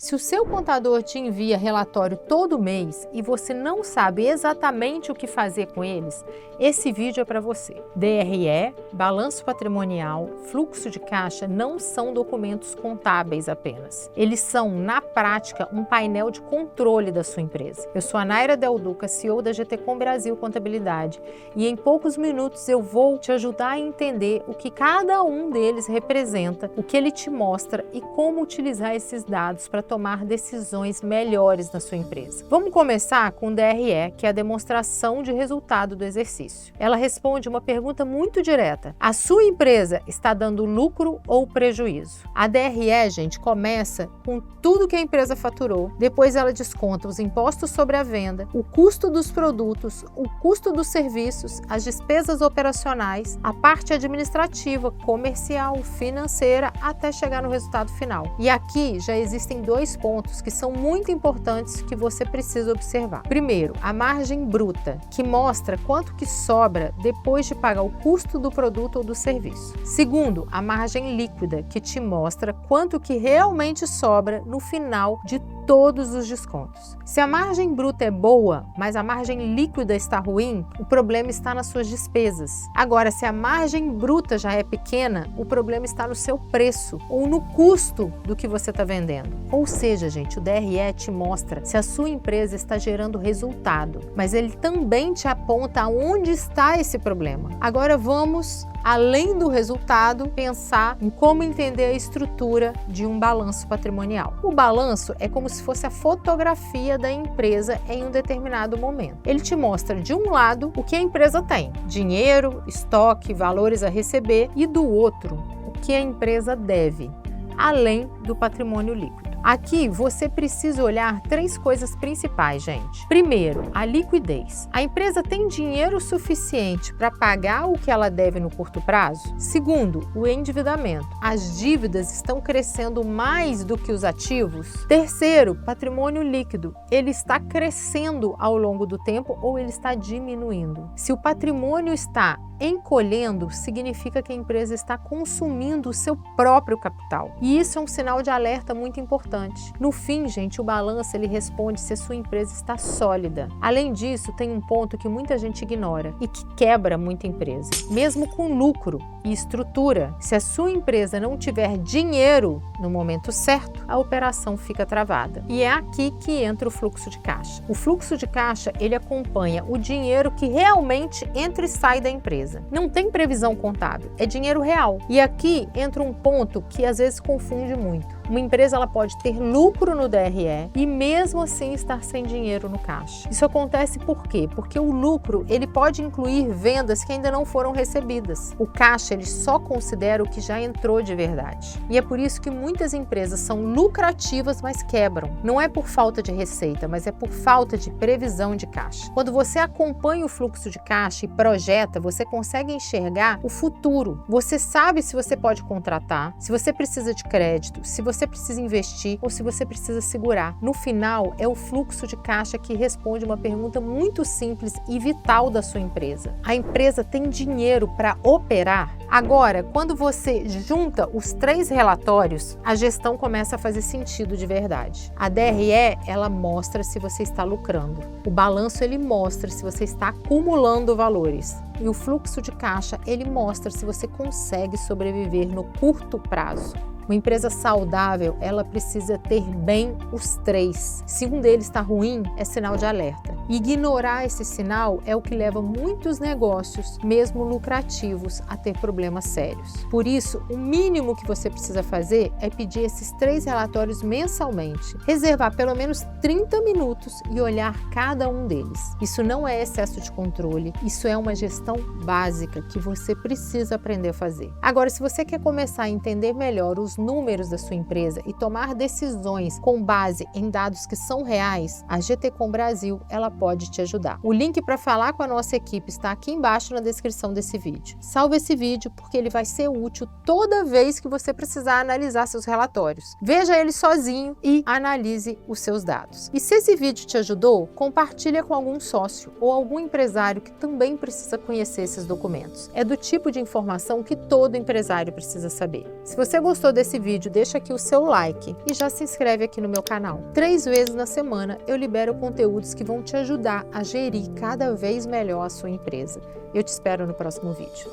Se o seu contador te envia relatório todo mês e você não sabe exatamente o que fazer com eles, esse vídeo é para você. DRE, balanço patrimonial, fluxo de caixa não são documentos contábeis apenas. Eles são, na prática, um painel de controle da sua empresa. Eu sou a Naira Del Duca, CEO da GTCom Brasil Contabilidade, e em poucos minutos eu vou te ajudar a entender o que cada um deles representa, o que ele te mostra e como utilizar esses dados para tomar decisões melhores na sua empresa. Vamos começar com o DRE, que é a demonstração de resultado do exercício. Ela responde uma pergunta muito direta: a sua empresa está dando lucro ou prejuízo? A DRE, gente, começa com tudo que a empresa faturou, depois ela desconta os impostos sobre a venda, o custo dos produtos, o custo dos serviços, as despesas operacionais, a parte administrativa, comercial, financeira, até chegar no resultado final. E aqui já existem dois pontos que são muito importantes que você precisa observar. Primeiro, a margem bruta, que mostra quanto que sobra depois de pagar o custo do produto ou do serviço. Segundo, a margem líquida, que te mostra quanto que realmente sobra no final de todos os descontos. Se a margem bruta é boa, mas a margem líquida está ruim, o problema está nas suas despesas. Agora, se a margem bruta já é pequena, o problema está no seu preço ou no custo do que você está vendendo. Ou seja, gente, o DRE te mostra se a sua empresa está gerando resultado, mas ele também te aponta onde está esse problema. Agora vamos, além do resultado, pensar em como entender a estrutura de um balanço patrimonial. O balanço é como se fosse a fotografia da empresa em um determinado momento. Ele te mostra, de um lado, o que a empresa tem: dinheiro, estoque, valores a receber, e do outro, o que a empresa deve, além do patrimônio líquido. Aqui você precisa olhar três coisas principais, gente. Primeiro, a liquidez. A empresa tem dinheiro suficiente para pagar o que ela deve no curto prazo? Segundo, o endividamento. As dívidas estão crescendo mais do que os ativos? Terceiro, patrimônio líquido. Ele está crescendo ao longo do tempo ou ele está diminuindo? Se o patrimônio está encolhendo, significa que a empresa está consumindo o seu próprio capital. E isso é um sinal de alerta muito importante. No fim, gente, o balanço ele responde se a sua empresa está sólida. Além disso, tem um ponto que muita gente ignora e que quebra muita empresa. Mesmo com lucro e estrutura, se a sua empresa não tiver dinheiro no momento certo, a operação fica travada. E é aqui que entra o fluxo de caixa. O fluxo de caixa, ele acompanha o dinheiro que realmente entra e sai da empresa. Não tem previsão contábil, é dinheiro real. E aqui entra um ponto que às vezes confunde muito. Uma empresa ela pode ter lucro no DRE e mesmo assim estar sem dinheiro no caixa. Isso acontece por quê? Porque o lucro ele pode incluir vendas que ainda não foram recebidas. O caixa ele só considera o que já entrou de verdade. E é por isso que muitas empresas são lucrativas, mas quebram. Não é por falta de receita, mas é por falta de previsão de caixa. Quando você acompanha o fluxo de caixa e projeta, você consegue enxergar o futuro. Você sabe se você pode contratar, se você precisa de crédito, se você precisa investir ou se você precisa segurar. No final, é o fluxo de caixa que responde uma pergunta muito simples e vital da sua empresa. A empresa tem dinheiro para operar? Agora, quando você junta os três relatórios, a gestão começa a fazer sentido de verdade. A DRE, ela mostra se você está lucrando. O balanço, ele mostra se você está acumulando valores. E o fluxo de caixa, ele mostra se você consegue sobreviver no curto prazo. Uma empresa saudável, ela precisa ter bem os três. Se um deles está ruim, é sinal de alerta. Ignorar esse sinal é o que leva muitos negócios, mesmo lucrativos, a ter problemas sérios. Por isso, o mínimo que você precisa fazer é pedir esses três relatórios mensalmente, reservar pelo menos 30 minutos e olhar cada um deles. Isso não é excesso de controle, isso é uma gestão básica que você precisa aprender a fazer. Agora, se você quer começar a entender melhor os números da sua empresa e tomar decisões com base em dados que são reais, a GTCom Brasil, ela pode te ajudar. O link para falar com a nossa equipe está aqui embaixo na descrição desse vídeo. Salve esse vídeo porque ele vai ser útil toda vez que você precisar analisar seus relatórios. Veja ele sozinho e analise os seus dados. E se esse vídeo te ajudou, compartilha com algum sócio ou algum empresário que também precisa conhecer esses documentos. É do tipo de informação que todo empresário precisa saber. Se você gostou desse desse vídeo, deixa aqui o seu like e já se inscreve aqui no meu canal. 3 vezes na semana eu libero conteúdos que vão te ajudar a gerir cada vez melhor a sua empresa. Eu te espero no próximo vídeo.